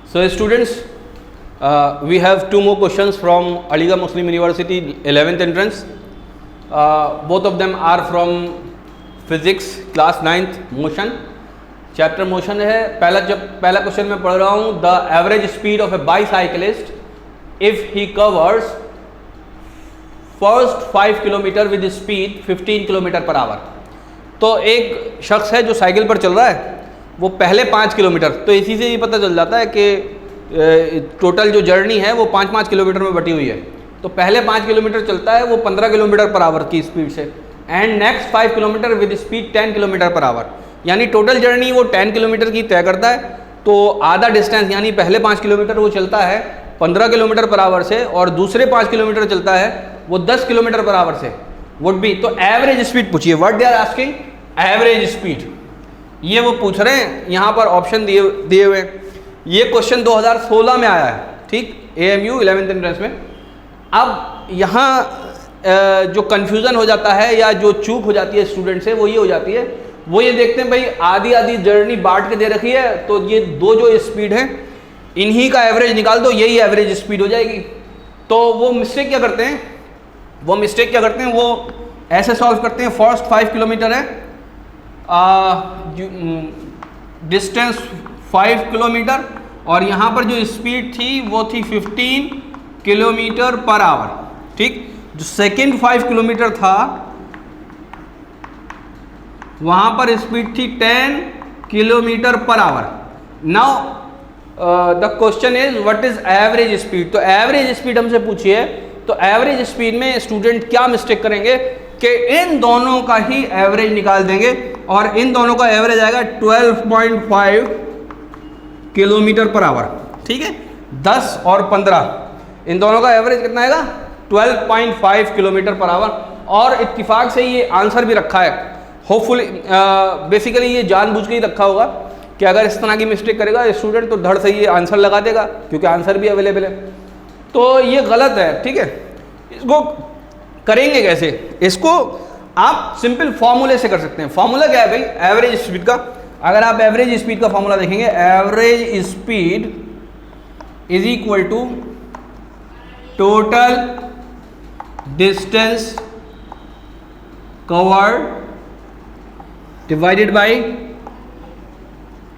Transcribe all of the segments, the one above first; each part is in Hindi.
So students, we have two more questions from Aligarh Muslim University 11th entrance. Both of them are from physics class 9th motion. Chapter motion है. पहला क्वेश्चन मैं पढ़ रहा हूँ. The average speed of a bicyclist if he covers first 5 kilometre with speed 15 kilometre per hour. तो एक शख्स है जो साइकिल पर चल रहा है, वो पहले 5 किलोमीटर, तो इसी से ये पता चल जाता है कि टोटल जो जर्नी है वो 5-5 किलोमीटर में बटी हुई है. तो पहले 5 किलोमीटर चलता है वो 15 किलोमीटर पर आवर की स्पीड से, and next 5 kilometre with speed 10 kilometre per our. यानी टोटल जर्नी वो 10 किलोमीटर की तय करता है. तो आधा डिस्टेंस यानी पहले 5 किलोमीटर वो चलता है 15 किलोमीटर पर आवर से, और दूसरे 5 किलोमीटर चलता है वो 10 किलोमीटर पर आवर से. वुड बी, तो एवरेज स्पीड पूछिए. What they are asking? Average speed. ये वो पूछ रहे हैं. यहाँ पर ऑप्शन दिए हुए. ये क्वेश्चन 2016 में आया है, ठीक, AMU 11th एंट्रेंस में. अब यहाँ जो कन्फ्यूज़न हो जाता है या जो चूक हो जाती है स्टूडेंट से वो ये हो जाती है, वो ये देखते हैं भाई आधी जर्नी बांट के दे रखी है, तो ये दो जो स्पीड है इन्हीं का एवरेज निकाल दो, यही एवरेज स्पीड हो जाएगी. तो वो मिस्टेक क्या करते हैं, वो ऐसे सॉल्व करते हैं. फर्स्ट 5 किलोमीटर है, डिस्टेंस 5 किलोमीटर, और यहाँ पर जो स्पीड थी वो थी 15 किलोमीटर पर आवर. ठीक, जो सेकेंड 5 किलोमीटर था वहाँ पर स्पीड थी 10 kilometre per our. Now the question is what is average speed. तो एवरेज स्पीड हमसे पूछिए, तो एवरेज स्पीड में स्टूडेंट क्या मिस्टेक करेंगे कि इन दोनों का ही एवरेज निकाल देंगे, और इन दोनों का एवरेज आएगा 12.5 किलोमीटर पर आवर. ठीक है, 10 और 15 इन दोनों का एवरेज कितना आएगा? 12.5 किलोमीटर पर आवर. और इत्तिफाक से ये आंसर भी रखा है. होपफुली बेसिकली ये जानबूझ के ही रखा होगा कि अगर इस तरह की मिस्टेक करेगा स्टूडेंट तो धड़ से ये आंसर लगा देगा, क्योंकि आंसर भी अवेलेबल है. तो ये गलत है. ठीक है, इसको करेंगे कैसे? इसको आप सिंपल फॉर्मूले से कर सकते हैं. फॉर्मूला क्या है भाई? एवरेज स्पीड का. अगर आप एवरेज स्पीड का फॉर्मूला देखेंगे, average speed is equal to total distance covered divided by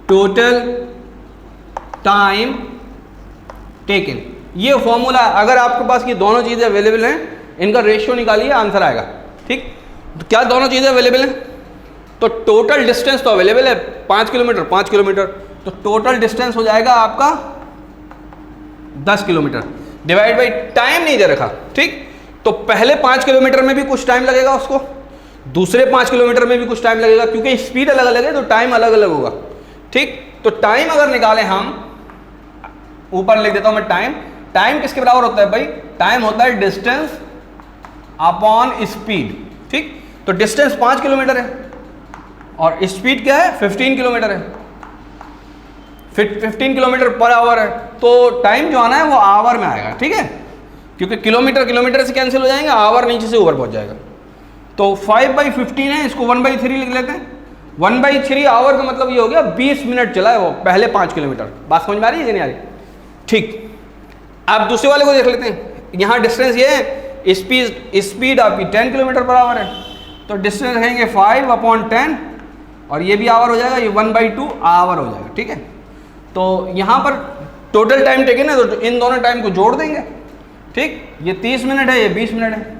total time taken. ये फॉर्मूला, अगर आपके पास ये दोनों चीज़ें अवेलेबल हैं, इनका रेशियो निकालिए, आंसर आएगा. ठीक, तो क्या दोनों चीज़ें अवेलेबल हैं? तो टोटल डिस्टेंस तो अवेलेबल है 5 किलोमीटर, तो टोटल डिस्टेंस हो जाएगा आपका 10 किलोमीटर डिवाइड बाई टाइम नहीं दे रखा. ठीक, तो पहले 5 किलोमीटर में भी कुछ टाइम लगेगा उसको, दूसरे 5 किलोमीटर में भी कुछ टाइम लगेगा, क्योंकि स्पीड अलग अलग है तो टाइम अलग अलग होगा. ठीक, तो टाइम अगर निकालें हम, ऊपर लिख देता हूं मैं टाइम. टाइम किसके बराबर होता है भाई? टाइम होता है डिस्टेंस अपॉन स्पीड. ठीक, तो डिस्टेंस 5 किलोमीटर है और स्पीड क्या है? 15 किलोमीटर है. 15 किलोमीटर पर आवर है, तो टाइम जो आना है वो आवर में आएगा. ठीक है, क्योंकि किलोमीटर से कैंसिल हो जाएंगे, आवर नीचे से ऊपर पहुंच जाएगा. तो 5/15 है, इसको 1/3 लिख लेते हैं. 1/3 आवर का मतलब ये हो गया 20 मिनट चला है वो पहले 5 किलोमीटर. बात समझ में आ रही है कि नहीं आ रही? ठीक, आप दूसरे वाले को देख लेते हैं. यहाँ डिस्टेंस ये है, स्पीड आपकी 10 किलोमीटर पर आवर है, तो डिस्टेंस रहेंगे 5/10, और ये भी आवर हो जाएगा, ये 1/2 आवर हो जाएगा. ठीक है, तो यहाँ पर टोटल टाइम टेकन है, तो इन दोनों टाइम को जोड़ देंगे. ठीक, ये 30 मिनट है, ये 20 मिनट है.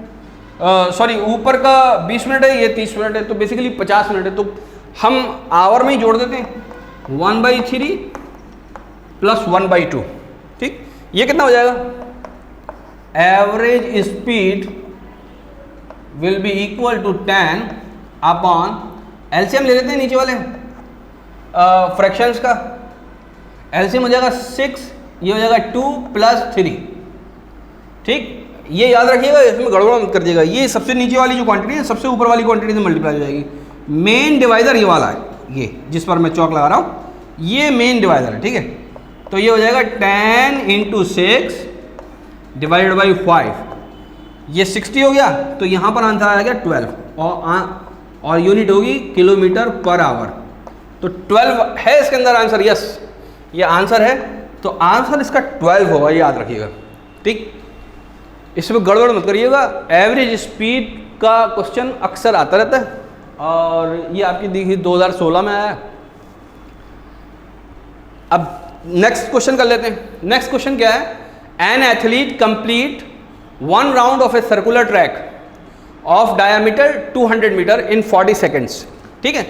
सॉरी, ऊपर का 20 मिनट है, ये 30 मिनट है, तो बेसिकली 50 मिनट है. तो हम आवर में ही जोड़ देते हैं, 1/3 प्लस 1/2. ठीक, ये कितना हो जाएगा? Average speed will be equal to 10 upon, LCM ले लेते हैं नीचे वाले फ्रैक्शंस का. एलसीएम हो जाएगा 6, ये हो जाएगा 2 + 3. ठीक, ये याद रखिएगा, इसमें गड़बड़ मत कर दिएगा. ये सबसे नीचे वाली जो क्वांटिटी है सबसे ऊपर वाली क्वांटिटी से मल्टीप्लाई हो जाएगी. मेन डिवाइजर ये वाला है, ये जिस पर मैं चौक लगा रहा हूँ, ये मेन डिवाइजर है. ठीक है, तो ये हो जाएगा 10 × 6 डिवाइडेड बाई 5, ये 60 हो गया. तो यहाँ पर आंसर आ गया 12, और यूनिट होगी किलोमीटर पर आवर. तो 12 है इसके अंदर आंसर. यस, ये आंसर है तो आंसर इसका 12 होगा, याद रखिएगा। ठीक, इसमें गड़बड़ मत करिएगा। एवरेज स्पीड का क्वेश्चन अक्सर आता रहता है और ये आपकी देखिए 2016 में आया। अब नेक्स्ट क्वेश्चन कर लेते हैं। नेक्स्ट क्वेश्चन क्या है? An athlete complete 1 round of a circular track of diameter 200 metre in 40 seconds. ठीक है,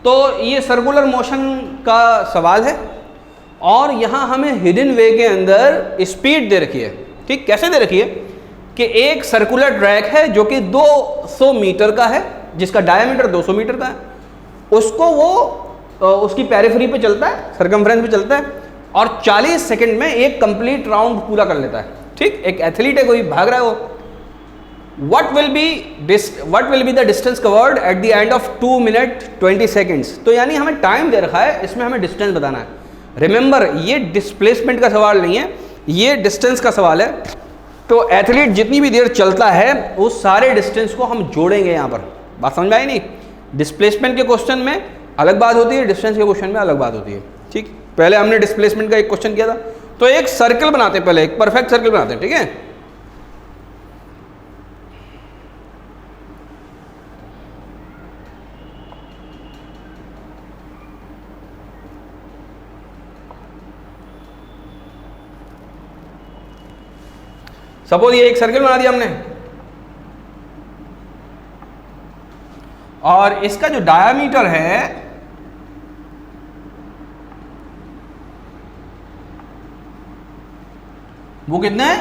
तो ये सर्कुलर मोशन का सवाल है और यहाँ हमें हिडन वे के अंदर स्पीड दे रखी है। ठीक, कैसे दे रखी है कि एक सर्कुलर ट्रैक है जो कि 200 मीटर का है, जिसका डायमीटर 200 मीटर का है, उसको वो उसकी पेरिफेरी पे चलता है, सर्कमफ्रेंस पे चलता है और 40 सेकंड में एक कंप्लीट राउंड पूरा कर लेता है। ठीक, एक एथलीट है, कोई भाग रहा है वो। What will be the distance covered at the end of 2 minutes 20 seconds? तो यानी हमें टाइम दे रखा है, इसमें हमें डिस्टेंस बताना है। रिमेंबर, ये डिस्प्लेसमेंट का सवाल नहीं है, ये डिस्टेंस का सवाल है। तो एथलीट जितनी भी देर चलता है उस सारे डिस्टेंस को हम जोड़ेंगे यहाँ पर। बात समझ में आई नहीं? डिस्प्लेसमेंट के क्वेश्चन में अलग बात होती है, डिस्टेंस के क्वेश्चन में अलग बात होती है। ठीक, पहले हमने डिस्प्लेसमेंट का एक क्वेश्चन किया था, तो एक सर्कल बनाते हैं, पहले एक परफेक्ट सर्कल बनाते हैं। ठीक है, सपोज ये एक सर्कल बना दिया हमने और इसका जो डायामीटर है वो कितना है?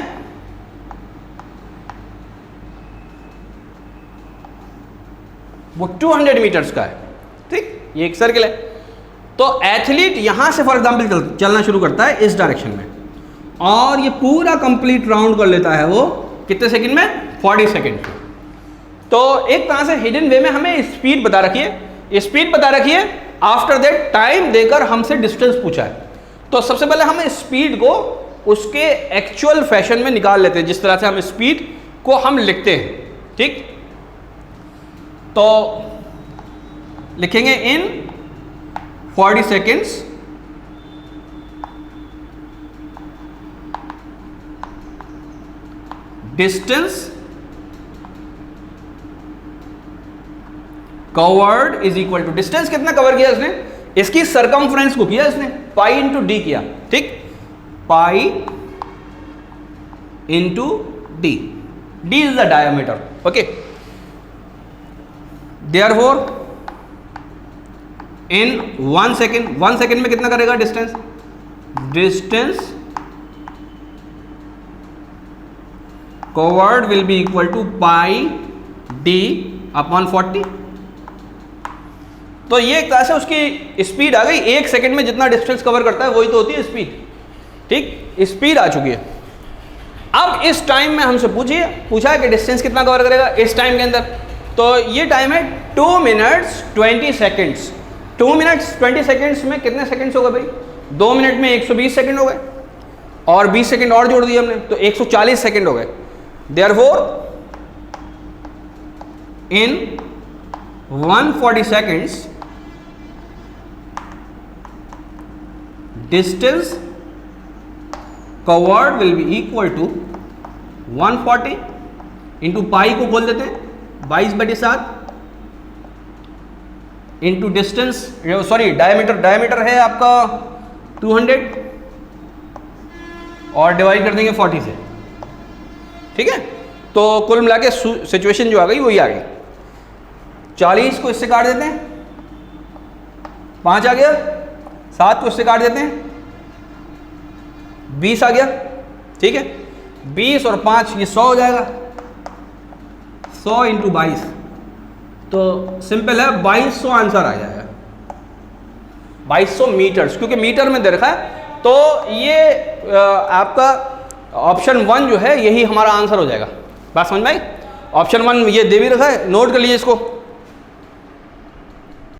वो 200 मीटर्स का है। ठीक, ये एक सर्कल है। तो एथलीट यहां से फॉर एग्जांपल चलना शुरू करता है इस डायरेक्शन में और ये पूरा कंप्लीट राउंड कर लेता है वो कितने सेकंड में? 40 सेकंड। तो एक तरह से हिडन वे में हमें स्पीड बता रखी है, स्पीड बता रखी है, आफ्टर दैट टाइम देकर हमसे डिस्टेंस पूछा है। तो सबसे पहले हम स्पीड को उसके एक्चुअल फैशन में निकाल लेते हैं, जिस तरह से हम स्पीड को हम लिखते हैं। ठीक, तो लिखेंगे in 40 seconds distance covered is equal to, distance कितना कवर किया इसने? इसकी सरकमफ्रेंस को किया इसने, पाई इंटू डी किया। ठीक, pi into D, D is the diameter. Okay, therefore in 1 second, 1 second में कितना करेगा distance? Distance covered will be equal to pi D upon 40। तो ये एक तरह से उसकी स्पीड आ गई। 1 सेकंड में जितना डिस्टेंस कवर करता है वही तो होती है स्पीड। ठीक, स्पीड आ चुकी है। अब इस टाइम में हमसे पूछा है कि डिस्टेंस कितना कवर करेगा इस टाइम के अंदर। तो ये टाइम है 2 मिनट्स 20 सेकेंड्स। 2 मिनट्स 20 सेकेंड्स में कितने सेकेंड्स हो गए भाई? 2 मिनट में 120 सेकेंड हो गए और 20 सेकेंड और जोड़ दिए हमने तो 140 सेकेंड हो गए। Therefore, in 140 seconds, distance covered will be equal to 140 into पाई को बोल देते हैं 22/7 इंटू डिस्टेंस, सॉरी डायमीटर है आपका 200 और डिवाइड कर देंगे 40 से। ठीक है, तो कुल मिला के सिचुएशन जो आ गई वही आ गई। 40 को इससे काट देते हैं, 5 आ गया, 7 को इससे काट देते हैं, 20 आ गया। ठीक है, 20 और 5 ये 100 हो जाएगा, 100 इंटू 22 तो सिंपल है 2200 आंसर आ जाएगा। 2200 मीटर्स, क्योंकि मीटर में दे रखा है तो ये आपका ऑप्शन 1 जो है यही हमारा आंसर हो जाएगा। बात समझ में आई? ऑप्शन 1 ये दे भी रखा है, नोट कर लीजिए इसको।